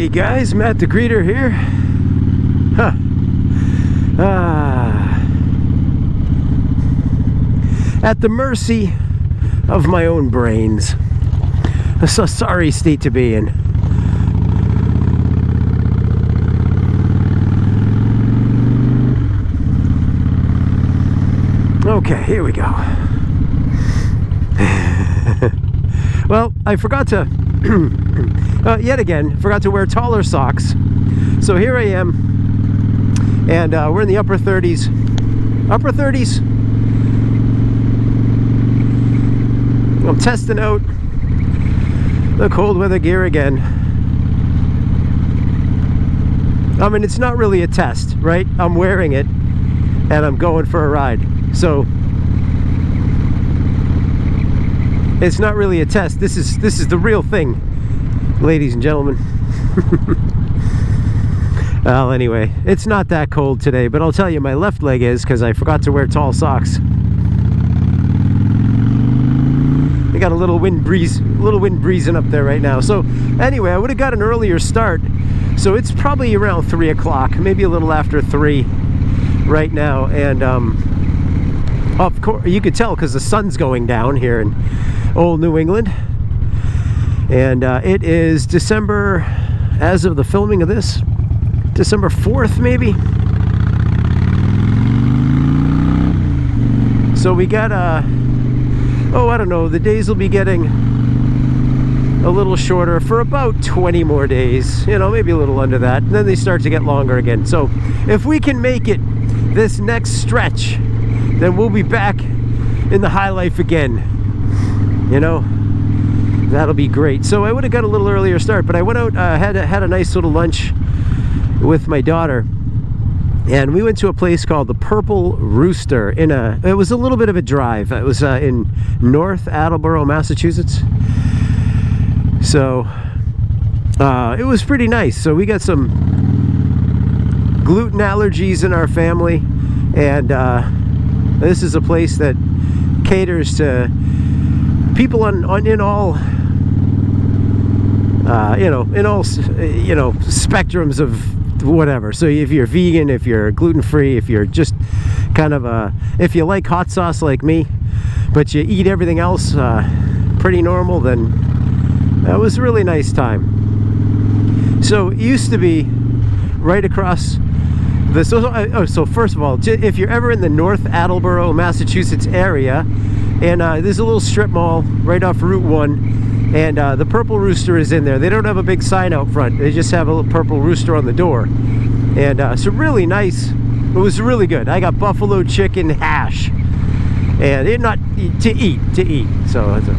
Hey guys, Matt the Greeter here. At the mercy of my own brains. A sorry state to be in. Okay, here we go. Well, I forgot to yet again forgot to wear taller socks, so here I am, and we're in the upper 30s. I'm testing out the cold weather gear again. I mean, it's not really a test, right? I'm wearing it and I'm going for a ride, so it's not really a test. This is the real thing, ladies and gentlemen. Well, anyway, it's not that cold today, but I'll tell you, my left leg is, because I forgot to wear tall socks. I got a little wind breezing up there right now. So anyway, I would have got an earlier start, so it's probably around 3 o'clock, maybe a little after 3 right now, and of course you could tell because the sun's going down here in old New England, and it is December, as of the filming of this, December 4th maybe. So we got oh, I don't know, the days will be getting a little shorter for about 20 more days, you know, maybe a little under that, and then they start to get longer again. So if we can make it this next stretch, then we'll be back in the high life again, you know. That'll be great. So I would have got a little earlier start, but I went out, had a nice little lunch with my daughter, and we went to a place called the Purple Rooster. It was a little bit of a drive. It was in North Attleboro, Massachusetts. So it was pretty nice. So we got some gluten allergies in our family, and this is a place that caters to people in all spectrums of whatever. So if you're vegan, if you're gluten-free, if you're just kind of if you like hot sauce like me, but you eat everything else pretty normal, then that was a really nice time. So it used to be right across the, so first of all, if you're ever in the North Attleboro, Massachusetts area, and there's a little strip mall right off Route 1, and the Purple Rooster is in there. They don't have a big sign out front. They just have a little Purple Rooster on the door. And so really nice. It was really good. I got buffalo chicken hash. And it not to eat. So it's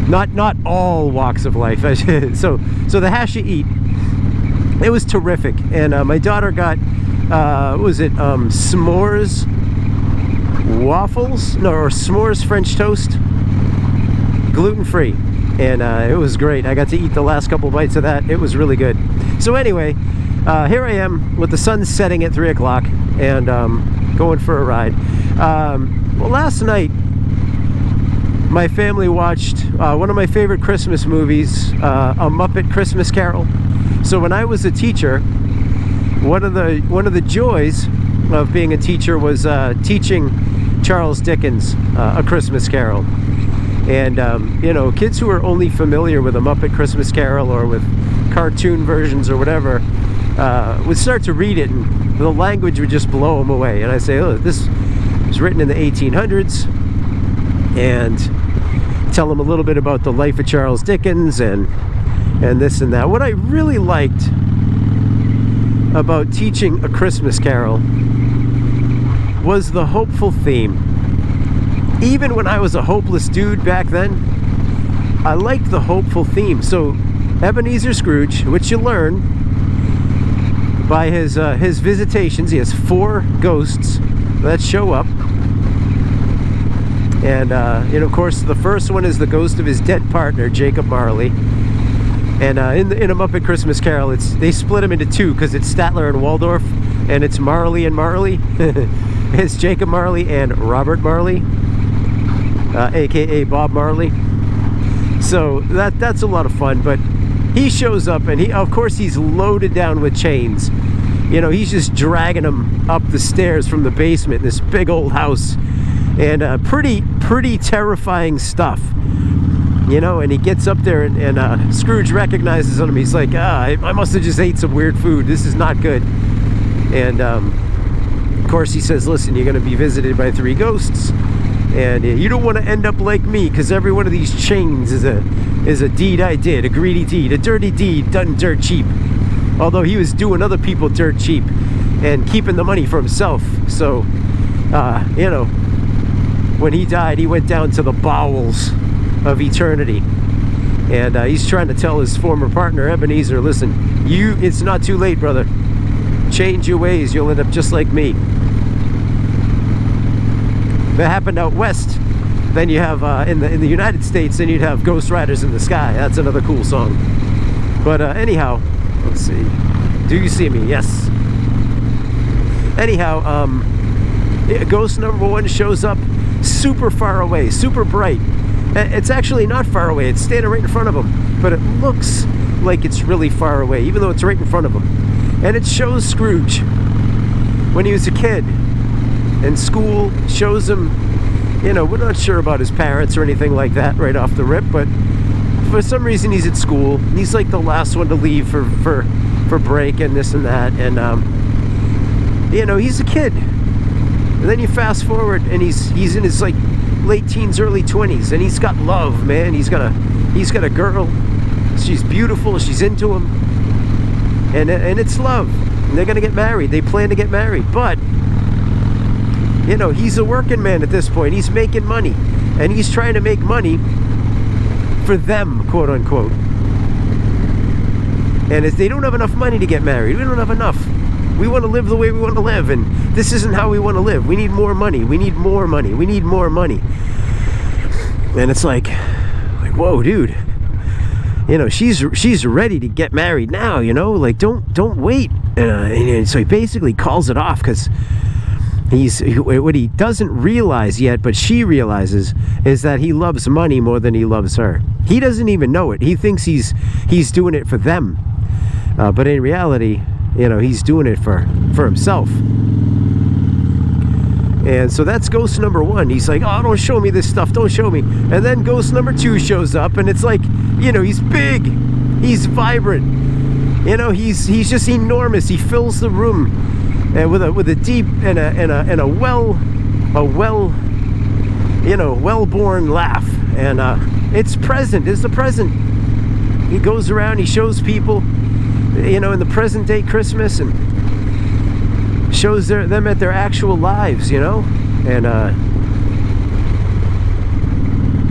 not all walks of life. so the hash you eat, it was terrific. And my daughter got, what was it, s'mores waffles? No, or s'mores French toast. Gluten-free. And it was great. I got to eat the last couple bites of that. It was really good. So anyway, here I am with the sun setting at 3 o'clock, and going for a ride. Well, last night my family watched one of my favorite Christmas movies, A Muppet Christmas Carol. So when I was a teacher, one of the joys of being a teacher was teaching Charles Dickens A Christmas Carol. And you know, kids who are only familiar with A Muppet Christmas Carol or with cartoon versions or whatever would start to read it, and the language would just blow them away. And I say, oh, this was written in the 1800s, and tell them a little bit about the life of Charles Dickens and this and that. What I really liked about teaching A Christmas Carol was the hopeful theme. Even when I was a hopeless dude back then, I liked the hopeful theme. So Ebenezer Scrooge, which you learn by his visitations, he has 4 ghosts that show up. And you know, of course, the first one is the ghost of his dead partner, Jacob Marley. And in A Muppet Christmas Carol, they split him into 2 because it's Statler and Waldorf, and it's Marley and Marley. It's Jacob Marley and Robert Marley, aka Bob Marley. So that's a lot of fun. But he shows up, and of course he's loaded down with chains. You know, he's just dragging them up the stairs from the basement in this big old house, and pretty terrifying stuff. You know, and he gets up there, and Scrooge recognizes him. He's like, I must have just ate some weird food. This is not good. And of course he says, listen, you're going to be visited by 3 ghosts, and you don't want to end up like me, because every one of these chains is a deed I did, a greedy deed, a dirty deed done dirt cheap. Although he was doing other people dirt cheap and keeping the money for himself. So, you know, when he died, he went down to the bowels of eternity, and he's trying to tell his former partner Ebenezer, listen, it's not too late, brother. Change your ways, you'll end up just like me. That happened out west. Then you have in the United States, then you'd have Ghost Riders in the Sky. That's another cool song. But anyhow, let's see, do you see me? Yes. Anyhow, ghost number 1 shows up super far away, super bright. It's actually not far away, it's standing right in front of him, but it looks like it's really far away, even though it's right in front of him. And it shows Scrooge when he was a kid, and school shows him, you know, we're not sure about his parents or anything like that right off the rip, but for some reason he's at school. He's like the last one to leave for break and this and that, and you know, he's a kid. And then you fast forward, and he's in his like late teens, early 20s, and he's got love, man. He's got a girl. She's beautiful. She's into him, and it's love. And they're gonna get married. They plan to get married, but you know, he's a working man at this point. He's making money, and he's trying to make money for them, quote unquote. And if they don't have enough money to get married, we don't have enough. We want to live the way we want to live, and this isn't how we want to live. We need more money. We need more money. We need more money. And it's like, whoa, dude. You know, she's ready to get married now. You know, like don't wait. And so he basically calls it off, because what he doesn't realize yet, but she realizes, is that he loves money more than he loves her. He doesn't even know it. He thinks he's doing it for them, but in reality, you know, he's doing it for himself. And so that's ghost number 1. He's like, oh, don't show me this stuff, don't show me. And then ghost number 2 shows up, and it's like, you know, he's big, he's vibrant, you know, he's just enormous. He fills the room, and with a deep and a well-born laugh, and it's present. It's the present. He goes around, he shows people, you know, in the present day Christmas, and shows them at their actual lives, you know,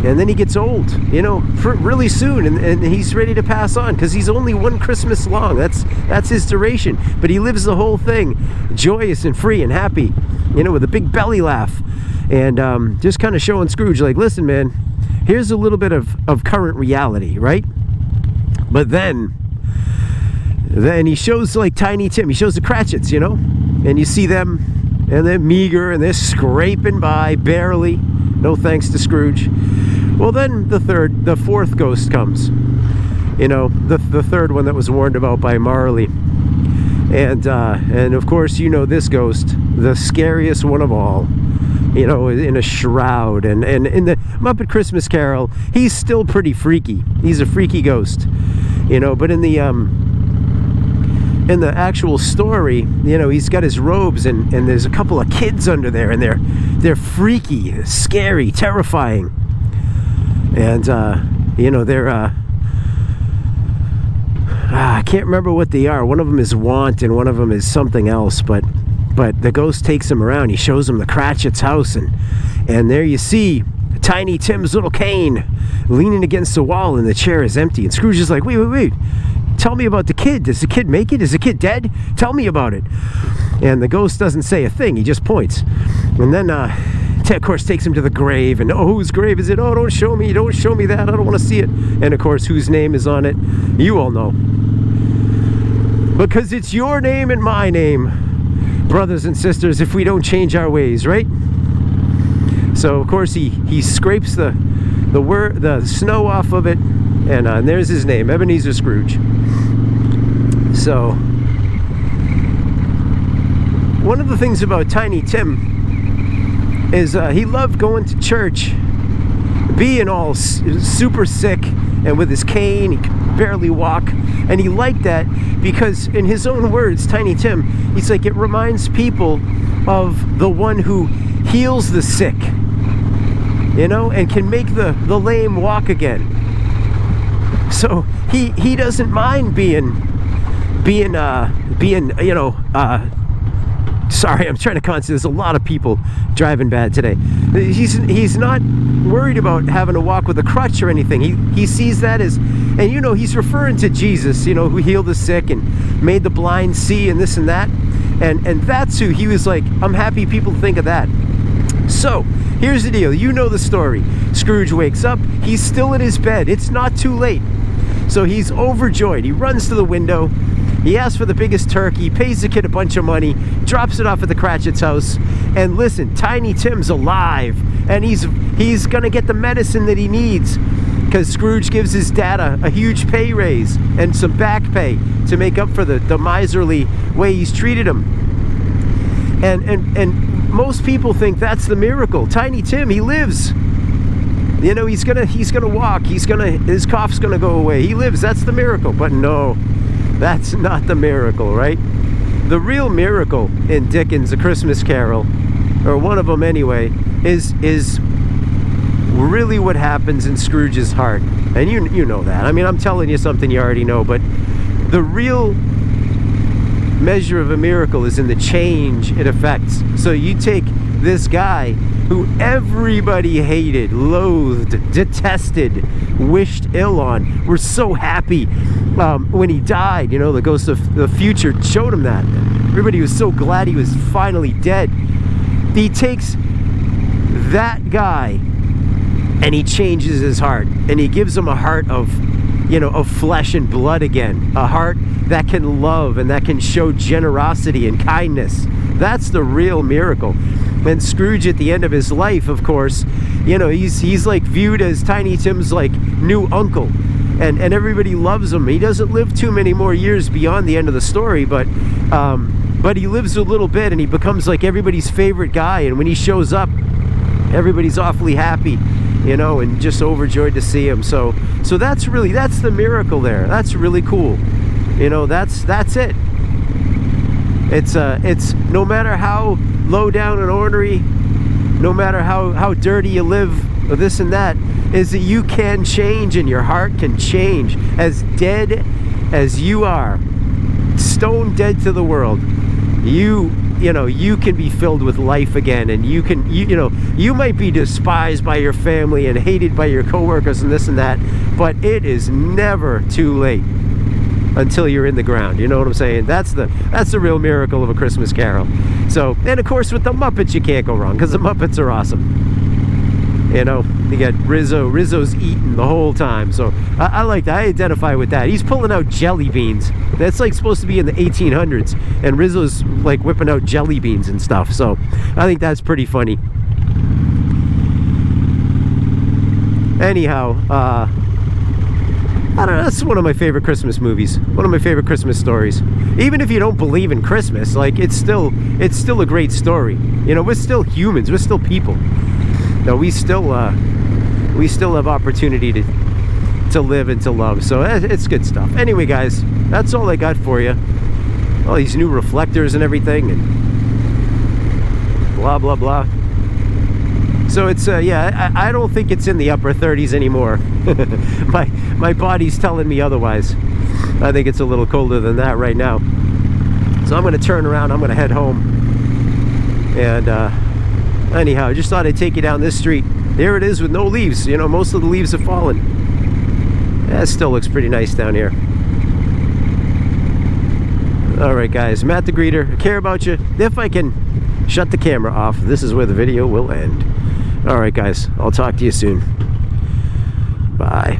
and then he gets old, you know, really soon, and he's ready to pass on, because he's only 1 Christmas long. That's his duration, but he lives the whole thing joyous and free and happy, you know, with a big belly laugh, and just kind of showing Scrooge, like, listen, man, here's a little bit of current reality, right? But then he shows, like, Tiny Tim, he shows the Cratchits, you know, and you see them, and they're meager, and they're scraping by, barely, no thanks to Scrooge. Well, then the fourth ghost comes, you know, the third one that was warned about by Marley, and of course, you know, this ghost, the scariest one of all, you know, in a shroud, and in the Muppet Christmas Carol, he's still pretty freaky. He's a freaky ghost, you know, but in the actual story, you know, he's got his robes, and there's a couple of kids under there, and they're freaky, scary, terrifying, and you know, they're I can't remember what they are. One of them is Want, and one of them is something else, but the ghost takes him around. He shows him the Cratchit's house, and there you see Tiny Tim's little cane leaning against the wall, and the chair is empty, and Scrooge is like, wait, tell me about the kid. Does the kid make it? Is the kid dead? Tell me about it. And the ghost doesn't say a thing. He just points. And then, of course, takes him to the grave. And, oh, whose grave is it? Oh, don't show me that. I don't want to see it. And, of course, whose name is on it? You all know. Because it's your name and my name, brothers and sisters, if we don't change our ways, right? So, of course, he scrapes the snow off of it, And there's his name, Ebenezer Scrooge. So, one of the things about Tiny Tim is he loved going to church, being all super sick and with his cane, he could barely walk. And he liked that because, in his own words, Tiny Tim, he's like, it reminds people of the one who heals the sick, you know, and can make the lame walk again. So he doesn't mind being you know, sorry, I'm trying to concentrate. There's a lot of people driving bad today. He's not worried about having to walk with a crutch or anything. He sees that as, and you know, he's referring to Jesus, you know, who healed the sick and made the blind see and this and that. And that's who he was like, I'm happy people think of that. So, here's the deal. You know the story. Scrooge wakes up. He's still in his bed. It's not too late. So he's overjoyed. He runs to the window. He asks for the biggest turkey, pays the kid a bunch of money, drops it off at the Cratchit's house. And listen, Tiny Tim's alive. And he's going to get the medicine that he needs. Because Scrooge gives his dad a huge pay raise and some back pay to make up for the miserly way he's treated him. And most people think that's the miracle. Tiny Tim, he lives. You know, he's gonna walk. His cough's gonna go away. He lives. That's the miracle. But no, that's not the miracle, right? The real miracle in Dickens' A Christmas Carol, or one of them anyway, is really what happens in Scrooge's heart. And you know that. I mean, I'm telling you something you already know, but the real measure of a miracle is in the change it affects. So you take this guy who everybody hated, loathed, detested, wished ill on. We're so happy when he died, you know, the ghost of the future showed him that. Everybody was so glad he was finally dead. He takes that guy and he changes his heart, and he gives him a heart of, you know, of flesh and blood again, a heart that can love and that can show generosity and kindness. That's the real miracle. And Scrooge, at the end of his life, of course, you know, he's like viewed as Tiny Tim's like new uncle, and everybody loves him. He doesn't live too many more years beyond the end of the story, but he lives a little bit, and he becomes like everybody's favorite guy. And when he shows up, everybody's awfully happy, you know, and just overjoyed to see him. So that's the miracle there. That's really cool. You know, that's it. It's no matter how low down and ornery, no matter how dirty you live, or this and that, is that you can change and your heart can change. As dead as you are, stone dead to the world, you know, you can be filled with life again, and you know, you might be despised by your family and hated by your coworkers and this and that, but it is never too late until you're in the ground. You know what I'm saying? That's the real miracle of A Christmas Carol. So, and of course with the Muppets you can't go wrong, because the Muppets are awesome. You know, you got Rizzo's eating the whole time. So I like that. I identify with that. He's pulling out jelly beans. That's like supposed to be in the 1800s, and Rizzo's like whipping out jelly beans and stuff. So I think that's pretty funny. Anyhow, I don't know, that's one of my favorite Christmas movies. One of my favorite Christmas stories. Even if you don't believe in Christmas, like, it's still a great story. You know, we're still humans. We're still people. No, we still have opportunity to live and to love. So it's good stuff. Anyway, guys, that's all I got for you. All these new reflectors and everything, and blah blah blah. So it's yeah, I don't think it's in the upper 30s anymore. my body's telling me otherwise. I think it's a little colder than that right now. So I'm going to turn around. I'm going to head home. And anyhow, I just thought I'd take you down this street. There it is with no leaves. You know, most of the leaves have fallen. It still looks pretty nice down here. Alright guys, Matt the Greeter. I care about you. If I can shut the camera off, this is where the video will end. Alright guys, I'll talk to you soon. Bye.